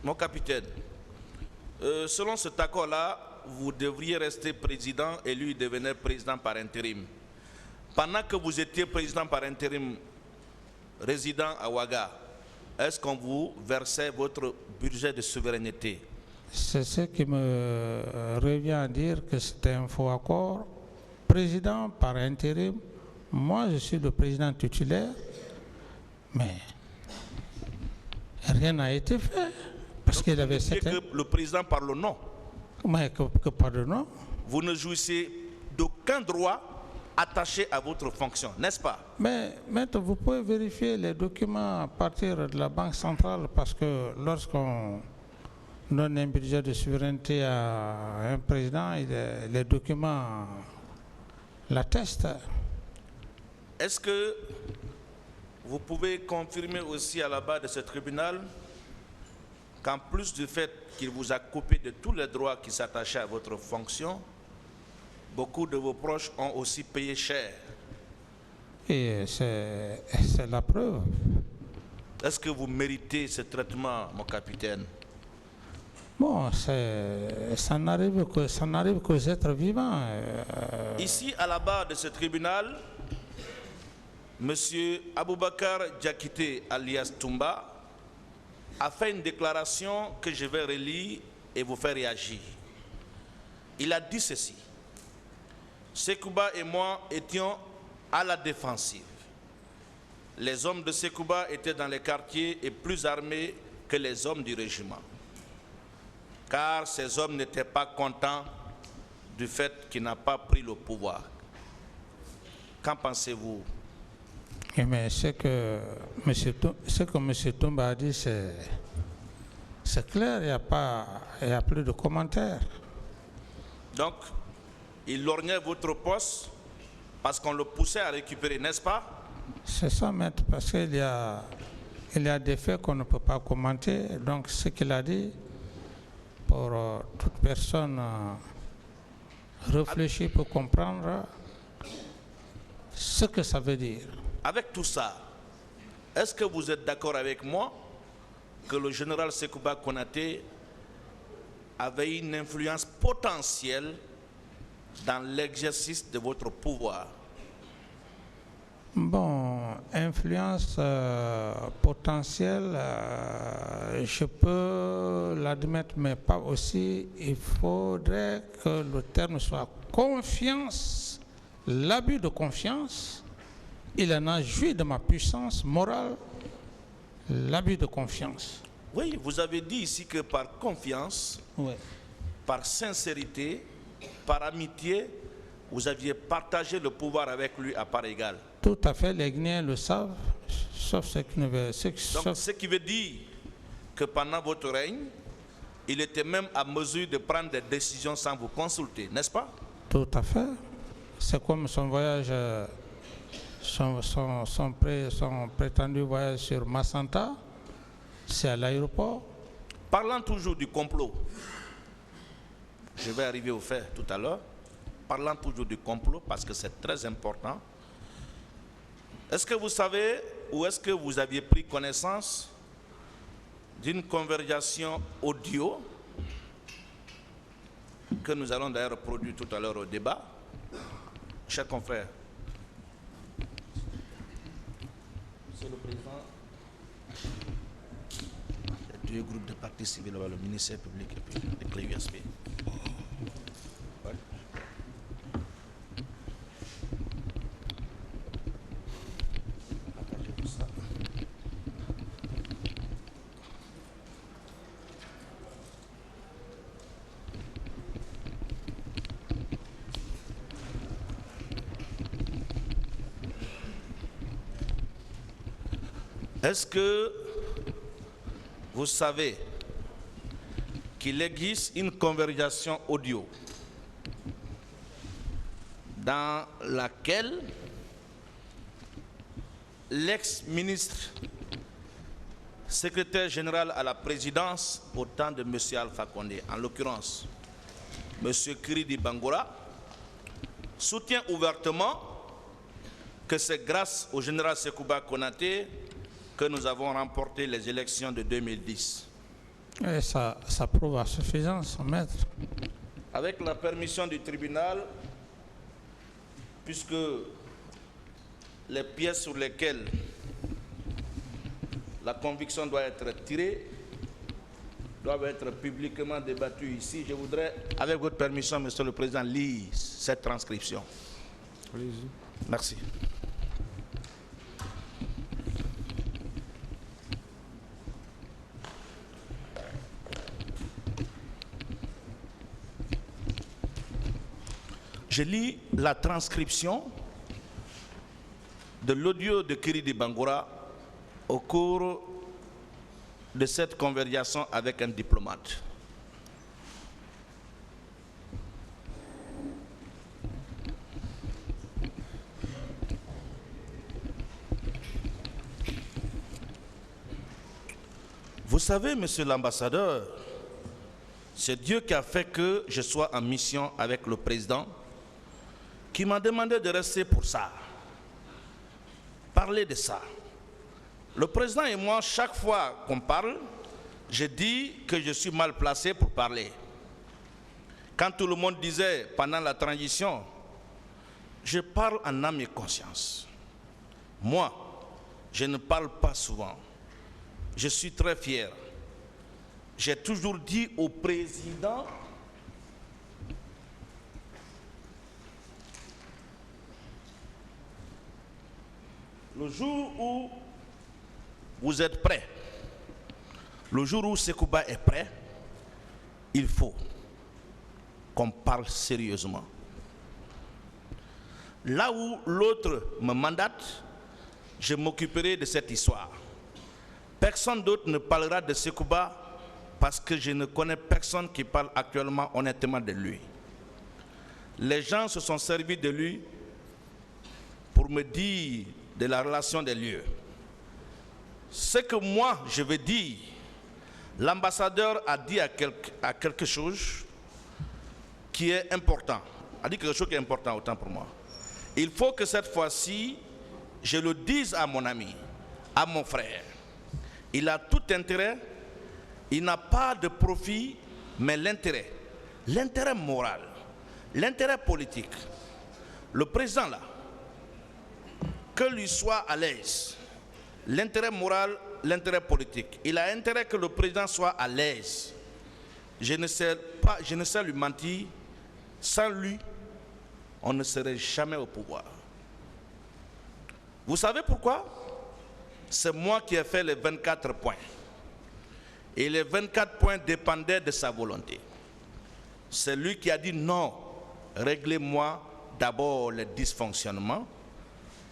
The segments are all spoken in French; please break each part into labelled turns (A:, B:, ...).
A: Mon capitaine, selon cet accord-là, vous devriez rester président et lui devenir président par intérim. Pendant que vous étiez président par intérim résident à Ouaga, est-ce qu'on vous versait votre budget de souveraineté?
B: C'est ce qui me revient à dire que c'était un faux accord. Président par intérim, moi je suis le président titulaire, mais rien n'a été fait. Parce qu'il avait
A: que le président par le nom.
B: Mais que par le nom.
A: Vous ne jouissez d'aucun droit attaché à votre fonction, n'est-ce pas?
B: Mais maître, vous pouvez vérifier les documents à partir de la Banque centrale, parce que lorsqu'on donne un budget de souveraineté à un président, les documents l'attestent.
A: Est-ce que vous pouvez confirmer aussi à la barre de ce tribunal qu'en plus du fait qu'il vous a coupé de tous les droits qui s'attachaient à votre fonction, beaucoup de vos proches ont aussi payé cher?
B: Et c'est la preuve.
A: Est-ce que vous méritez ce traitement, mon capitaine?
B: Bon, ça n'arrive qu'aux êtres vivants.
A: Ici, à la barre de ce tribunal, M. Aboubakar Diakité, alias Toumba, a fait une déclaration que je vais relire et vous faire réagir. Il a dit ceci: Sekouba et moi étions à la défensive. Les hommes de Sekouba étaient dans les quartiers et plus armés que les hommes du régiment, car ces hommes n'étaient pas contents du fait qu'il n'a pas pris le pouvoir. Qu'en pensez-vous?
B: Mais ce que M. Toumba a dit, c'est clair, il n'y a plus de commentaires.
A: Donc, il lorgnait votre poste parce qu'on le poussait à récupérer, n'est-ce pas?
B: C'est ça, maître, parce qu'il y a des faits qu'on ne peut pas commenter. Donc, ce qu'il a dit, pour toute personne réfléchie peut comprendre ce que ça veut dire.
A: Avec tout ça, est-ce que vous êtes d'accord avec moi que le général Sekouba Konaté avait une influence potentielle dans l'exercice de votre pouvoir?
B: Bon, influence potentielle, je peux l'admettre, mais pas aussi. Il faudrait que le terme soit confiance, l'abus de confiance. Il en a joui de ma puissance morale, l'abus de confiance.
A: Oui, vous avez dit ici que par confiance,
B: Oui.
A: par sincérité, par amitié, vous aviez partagé le pouvoir avec lui à part égale.
B: Tout à fait, les Guinéens le savent, sauf ceux qui ne veulent.
A: Donc, ce qui veut dire que pendant votre règne, il était même à mesure de prendre des décisions sans vous consulter, n'est-ce pas?
B: Tout à fait. C'est comme son voyage, son prétendu voyage sur Massanta, c'est à l'aéroport.
A: Parlant toujours du complot, je vais arriver au fait tout à l'heure, parlant toujours du complot parce que c'est très important. Est-ce que vous savez ou est-ce que vous aviez pris connaissance d'une conversation audio que nous allons d'ailleurs produire tout à l'heure au débat? Chers confrères, Monsieur le Président, il y a deux groupes de partis civils, le ministère public et puis les clés USB. Ouais. Est-ce que vous savez qu'il existe une conversation audio dans laquelle l'ex-ministre secrétaire général à la présidence au temps de M. Alpha Condé, en l'occurrence M. Kiridi Bangoura, soutient ouvertement que c'est grâce au général Sekouba Konaté que nous avons remporté les élections de 2010.
B: Et ça prouve à suffisance, maître.
A: Avec la permission du tribunal, puisque les pièces sur lesquelles la conviction doit être tirée doivent être publiquement débattues ici, je voudrais, avec votre permission, Monsieur le Président, lire cette transcription.
C: Allez-y.
A: Merci. Je lis la transcription de l'audio de Kiridi Bangoura au cours de cette conversation avec un diplomate. Vous savez, monsieur l'ambassadeur, c'est Dieu qui a fait que je sois en mission avec le président, qui m'a demandé de rester pour ça, parler de ça. Le président et moi, chaque fois qu'on parle, je dis que je suis mal placé pour parler. Quand tout le monde disait pendant la transition, je parle en âme et conscience. Moi, je ne parle pas souvent. Je suis très fier. J'ai toujours dit au président le jour où vous êtes prêt, le jour où Sekouba est prêt, il faut qu'on parle sérieusement. Là où l'autre me mandate, je m'occuperai de cette histoire. Personne d'autre ne parlera de Sekouba parce que je ne connais personne qui parle actuellement honnêtement de lui. Les gens se sont servis de lui pour me dire de la relation des lieux. Ce que moi je veux dire, l'ambassadeur a dit à quelque chose qui est important. A dit quelque chose qui est important autant pour moi. Il faut que cette fois-ci, je le dise à mon ami, à mon frère. Il a tout intérêt, il n'a pas de profit, mais l'intérêt moral, l'intérêt politique. Le président là, que lui soit à l'aise, l'intérêt moral, l'intérêt politique. Il a intérêt que le président soit à l'aise. Je ne sais lui mentir. Sans lui, on ne serait jamais au pouvoir. Vous savez pourquoi? C'est moi qui ai fait les 24 points. Et les 24 points dépendaient de sa volonté. C'est lui qui a dit non, réglez-moi d'abord les dysfonctionnements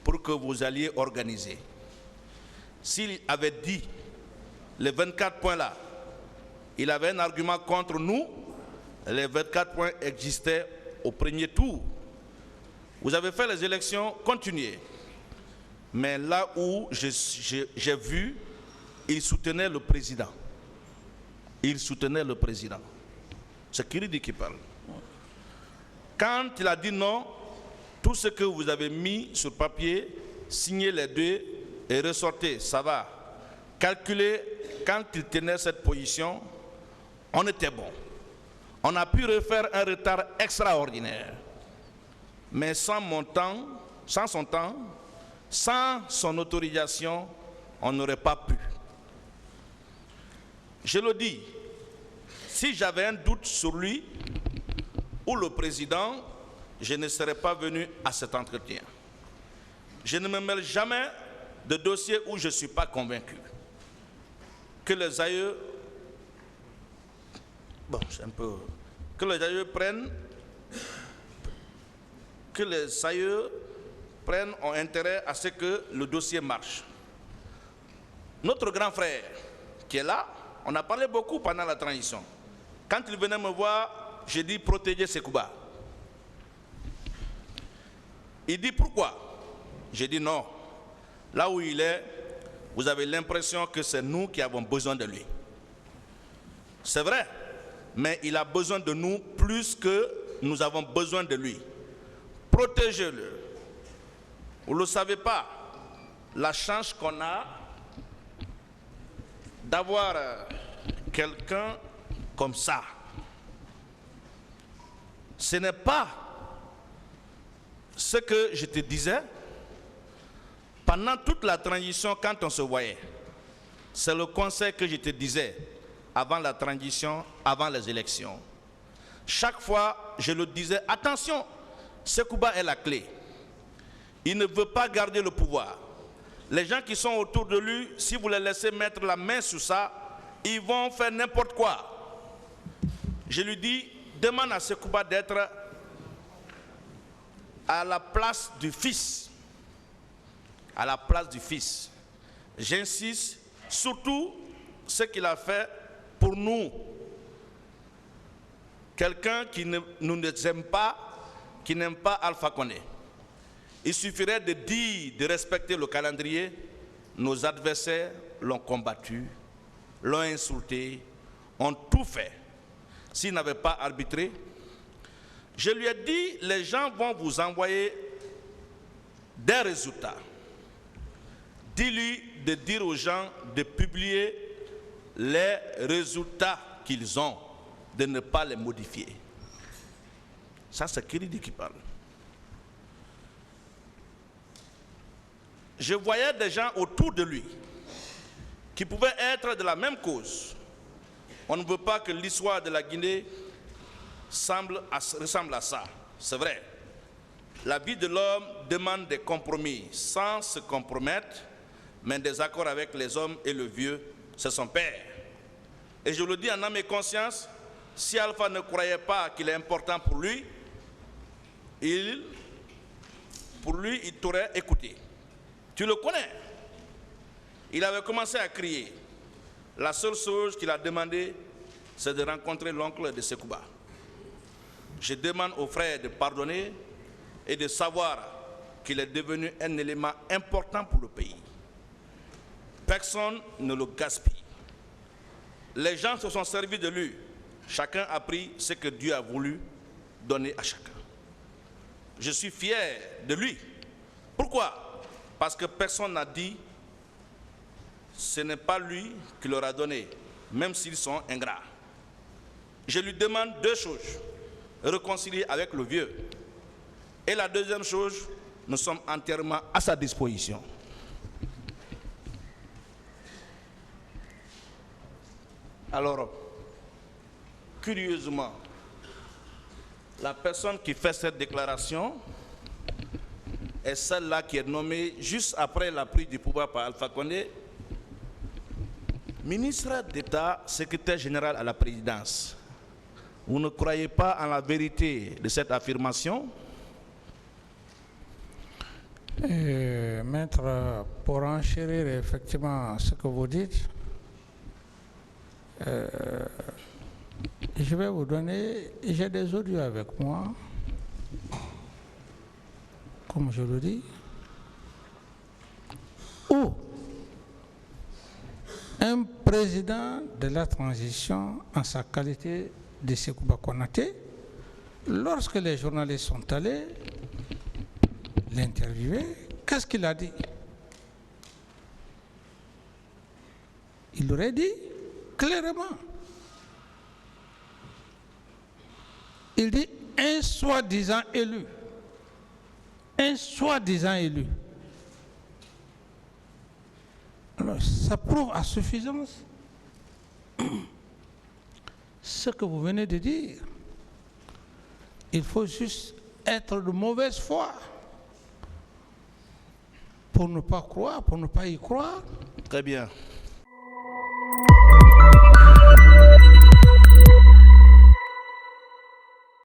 A: pour que vous alliez organiser. S'il avait dit les 24 points là, il avait un argument contre nous, les 24 points existaient au premier tour. Vous avez fait les élections, continuez. Mais là où j'ai vu, il soutenait le président. Il soutenait le président. C'est Kiridi qui parle. Quand il a dit non, tout ce que vous avez mis sur papier, signez les deux et ressortez, ça va. Calculez, quand il tenait cette position, on était bon. On a pu refaire un retard extraordinaire. Mais sans mon temps, sans son temps, sans son autorisation, on n'aurait pas pu. Je le dis, si j'avais un doute sur lui ou le président, je ne serais pas venu à cet entretien. Je ne me mêle jamais de dossiers où je ne suis pas convaincu. Que les aïeux, que les aïeux ont intérêt à ce que le dossier marche. Notre grand frère qui est là, on a parlé beaucoup pendant la transition. Quand il venait me voir, j'ai dit protéger Sekouba. Il dit pourquoi? J'ai dit non. Là où il est, vous avez l'impression que c'est nous qui avons besoin de lui. C'est vrai, mais il a besoin de nous plus que nous avons besoin de lui. Protégez-le. Vous ne le savez pas, la chance qu'on a d'avoir quelqu'un comme ça. Ce n'est pas ce que je te disais pendant toute la transition quand on se voyait. C'est le conseil que je te disais avant la transition, avant les élections. Chaque fois, je le disais, attention, Sekouba est la clé. Il ne veut pas garder le pouvoir. Les gens qui sont autour de lui, si vous les laissez mettre la main sur ça, ils vont faire n'importe quoi. Je lui dis, demande à Sekouba d'être à la place du fils. À la place du fils. J'insiste, surtout ce qu'il a fait pour nous. Quelqu'un qui ne nous aime pas, qui n'aime pas Alpha Condé. Il suffirait de dire, de respecter le calendrier. Nos adversaires l'ont combattu, l'ont insulté, ont tout fait. S'il n'avait pas arbitré, je lui ai dit, les gens vont vous envoyer des résultats. Dis-lui de dire aux gens de publier les résultats qu'ils ont, de ne pas les modifier. Ça, c'est Kiridi qui parle. Je voyais des gens autour de lui qui pouvaient être de la même cause. On ne veut pas que l'histoire de la Guinée ressemble à ça. C'est vrai. La vie de l'homme demande des compromis sans se compromettre, mais des accords avec les hommes et le vieux, c'est son père. Et je le dis en âme et conscience, si Alpha ne croyait pas qu'il est important pour lui, il t'aurait écouté. Tu le connais. Il avait commencé à crier. La seule chose qu'il a demandé, c'est de rencontrer l'oncle de Sekouba. Je demande aux frères de pardonner et de savoir qu'il est devenu un élément important pour le pays. Personne ne le gaspille. Les gens se sont servis de lui. Chacun a pris ce que Dieu a voulu donner à chacun. Je suis fier de lui. Pourquoi? Parce que personne n'a dit ce n'est pas lui qui leur a donné, même s'ils sont ingrats. Je lui demande deux choses. Réconcilier avec le vieux. Et la deuxième chose, nous sommes entièrement à sa disposition. Alors, curieusement, la personne qui fait cette déclaration est celle-là qui est nommée juste après la prise du pouvoir par Alpha Condé, ministre d'État, secrétaire général à la présidence. Vous ne croyez pas en la vérité de cette affirmation?
B: Maître, pour enchérir effectivement ce que vous dites, je vais vous donner, j'ai des audios avec moi, comme je le dis, où un président de la transition, en sa qualité de Sekouba Konaté, lorsque les journalistes sont allés l'interviewer, qu'est-ce qu'il a dit? Il aurait dit clairement. Il dit un soi-disant élu. Un soi-disant élu. Alors, ça prouve à suffisance ce que vous venez de dire. Il faut juste être de mauvaise foi pour ne pas croire, pour ne pas y croire.
A: Très bien.